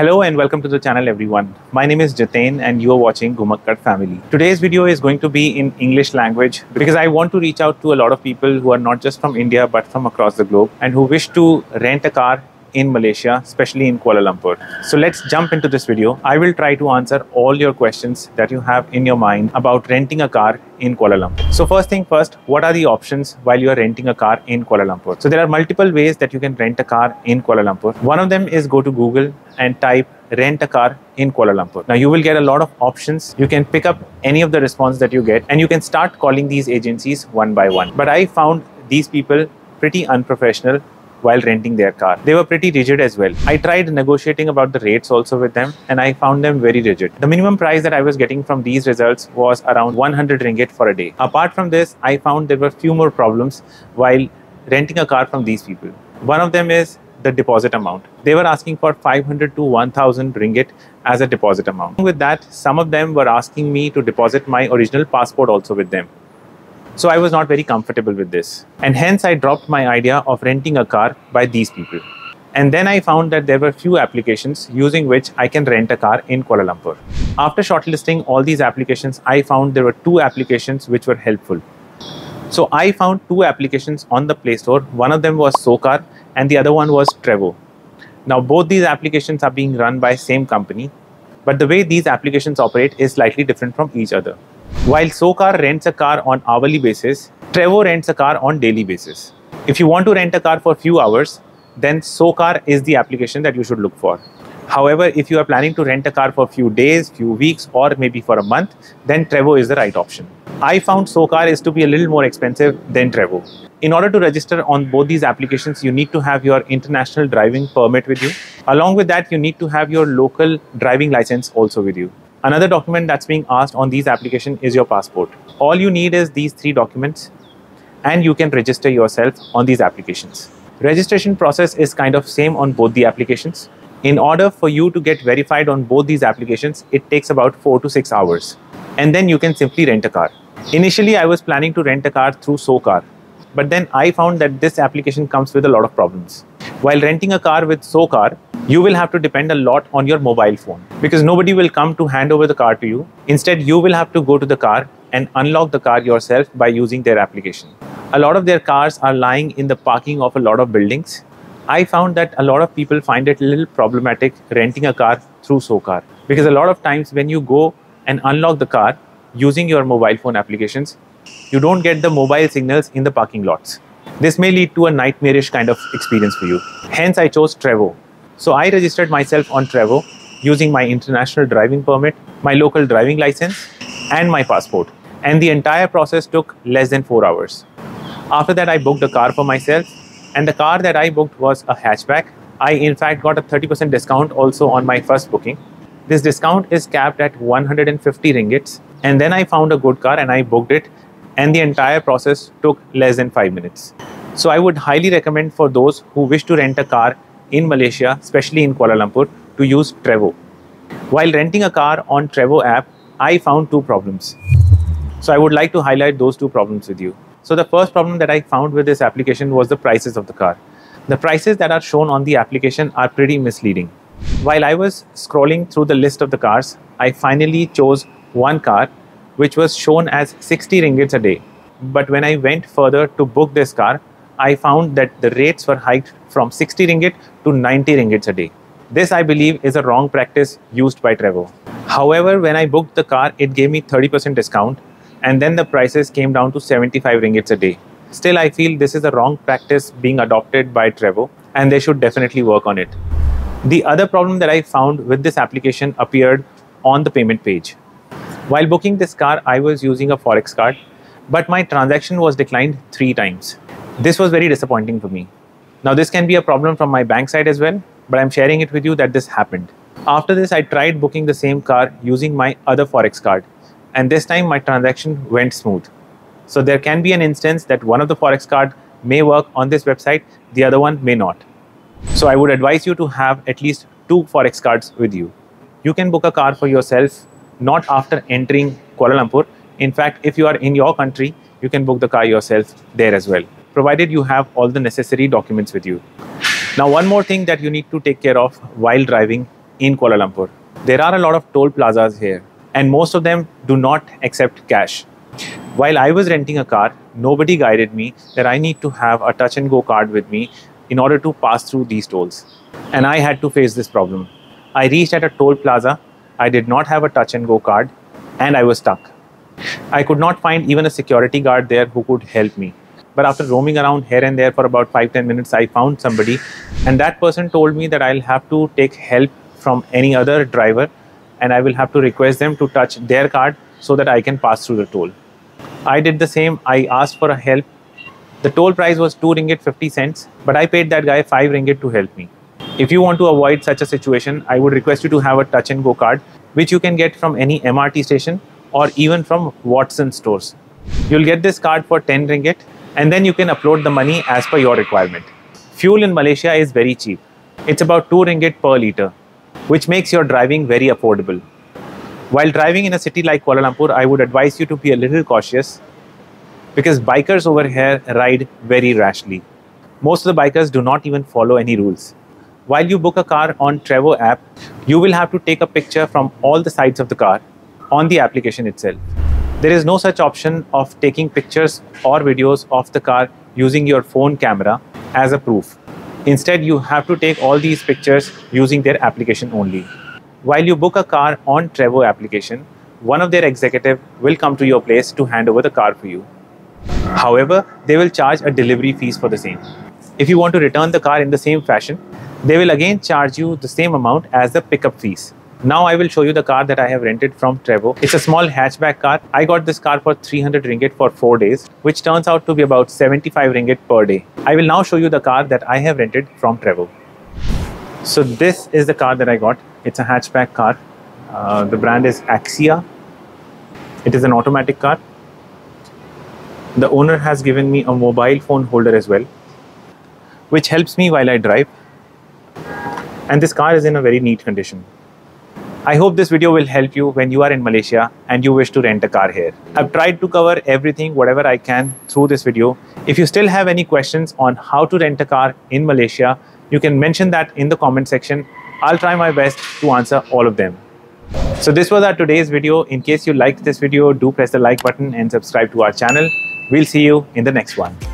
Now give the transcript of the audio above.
Hello and welcome to the channel everyone. My name is Jitain and you are watching Gumakkat Family. Today's video is going to be in English language because I want to reach out to a lot of people who are not just from India but from across the globe and who wish to rent a car in Malaysia, especially in Kuala Lumpur. So let's jump into this video. I will try to answer all your questions that you have in your mind about renting a car in Kuala Lumpur. So first thing first, what are the options while you are renting a car in Kuala Lumpur? So there are multiple ways that you can rent a car in Kuala Lumpur. One of them is go to Google and type rent a car in Kuala Lumpur. Now you will get a lot of options. You can pick up any of the response that you get and you can start calling these agencies one by one. But I found these people pretty unprofessional while renting their car. They were pretty rigid as well. I tried negotiating about the rates also with them and I found them very rigid. The minimum price that I was getting from these results was around 100 ringgit for a day. Apart from this, I found there were few more problems while renting a car from these people. One of them is the deposit amount. They were asking for 500 to 1000 ringgit as a deposit amount. With that, some of them were asking me to deposit my original passport also with them. So I was not very comfortable with this. And hence I dropped my idea of renting a car by these people. And then I found that there were few applications using which I can rent a car in Kuala Lumpur. After shortlisting all these applications, I found there were two applications which were helpful. So I found two applications on the Play Store. One of them was Socar and the other one was Trevo. Now both these applications are being run by same company, but the way these applications operate is slightly different from each other. While Socar rents a car on hourly basis, Trevo rents a car on daily basis. If you want to rent a car for a few hours, then Socar is the application that you should look for. However, if you are planning to rent a car for a few days, few weeks, or maybe for a month, then Trevo is the right option. I found Socar is to be a little more expensive than Trevo. In order to register on both these applications, you need to have your international driving permit with you. Along with that, you need to have your local driving license also with you. Another document that's being asked on these applications is your passport. All you need is these three documents and you can register yourself on these applications. Registration process is kind of same on both the applications. In order for you to get verified on both these applications, it takes about 4 to 6 hours. And then you can simply rent a car. Initially, I was planning to rent a car through Socar, but then I found that this application comes with a lot of problems. While renting a car with Socar, you will have to depend a lot on your mobile phone because nobody will come to hand over the car to you. Instead, you will have to go to the car and unlock the car yourself by using their application. A lot of their cars are lying in the parking of a lot of buildings. I found that a lot of people find it a little problematic renting a car through Socar because a lot of times when you go and unlock the car using your mobile phone applications, you don't get the mobile signals in the parking lots. This may lead to a nightmarish kind of experience for you. Hence, I chose Trevo. So I registered myself on Trevo using my international driving permit, my local driving license, and my passport. And the entire process took less than 4 hours. After that, I booked a car for myself. And the car that I booked was a hatchback. I in fact got a 30% discount also on my first booking. This discount is capped at 150 ringgits. And then I found a good car and I booked it. And the entire process took less than 5 minutes. So I would highly recommend for those who wish to rent a car in Malaysia, especially in Kuala Lumpur, to use Trevo. While renting a car on Trevo app, I found two problems. So I would like to highlight those two problems with you. So the first problem that I found with this application was the prices of the car. The prices that are shown on the application are pretty misleading. While I was scrolling through the list of the cars, I finally chose one car which was shown as 60 ringgits a day. But when I went further to book this car, I found that the rates were hiked from 60 ringgit to 90 ringgits a day. This, I believe, is a wrong practice used by Trevo. However, when I booked the car, it gave me 30% discount and then the prices came down to 75 ringgits a day. Still, I feel this is a wrong practice being adopted by Trevo and they should definitely work on it. The other problem that I found with this application appeared on the payment page. While booking this car, I was using a Forex card, but my transaction was declined 3 times. This was very disappointing for me. Now this can be a problem from my bank side as well, but I'm sharing it with you that this happened. After this, I tried booking the same car using my other Forex card, and this time my transaction went smooth. So there can be an instance that one of the Forex card may work on this website, the other one may not. So I would advise you to have at least 2 Forex cards with you. You can book a car for yourself, not after entering Kuala Lumpur. In fact, if you are in your country, you can book the car yourself there as well, provided you have all the necessary documents with you. Now, one more thing that you need to take care of while driving in Kuala Lumpur. There are a lot of toll plazas here, and most of them do not accept cash. While I was renting a car, nobody guided me that I need to have a touch and go card with me in order to pass through these tolls. And I had to face this problem. I reached at a toll plaza, I did not have a touch and go card, and I was stuck. I could not find even a security guard there who could help me. But after roaming around here and there for about 5-10 minutes, I found somebody, and that person told me that I'll have to take help from any other driver, and I will have to request them to touch their card so that I can pass through the toll. I did the same. I asked for a help. The toll price was 2 ringgit 50 cents, but I paid that guy 5 ringgit to help me. If you want to avoid such a situation, I would request you to have a touch and go card, which you can get from any MRT station or even from Watson stores. You'll get this card for 10 ringgit, and then you can upload the money as per your requirement. Fuel in Malaysia is very cheap. It's about 2 ringgit per litre, which makes your driving very affordable. While driving in a city like Kuala Lumpur, I would advise you to be a little cautious because bikers over here ride very rashly. Most of the bikers do not even follow any rules. While you book a car on Trevo app, you will have to take a picture from all the sides of the car on the application itself. There is no such option of taking pictures or videos of the car using your phone camera as a proof. Instead, you have to take all these pictures using their application only. While you book a car on Trevo application, one of their executives will come to your place to hand over the car for you. However, they will charge a delivery fees for the same. If you want to return the car in the same fashion, they will again charge you the same amount as the pickup fees. Now I will show you the car that I have rented from Trevo. It's a small hatchback car. I got this car for 300 ringgit for 4 days, which turns out to be about 75 ringgit per day. I will now show you the car that I have rented from Trevo. So this is the car that I got. It's a hatchback car. The brand is Axia. It is an automatic car. The owner has given me a mobile phone holder as well, which helps me while I drive. And this car is in a very neat condition. I hope this video will help you when you are in Malaysia and you wish to rent a car here. I've tried to cover everything, whatever I can through this video. If you still have any questions on how to rent a car in Malaysia, you can mention that in the comment section. I'll try my best to answer all of them. So this was our today's video. In case you liked this video, do press the like button and subscribe to our channel. We'll see you in the next one.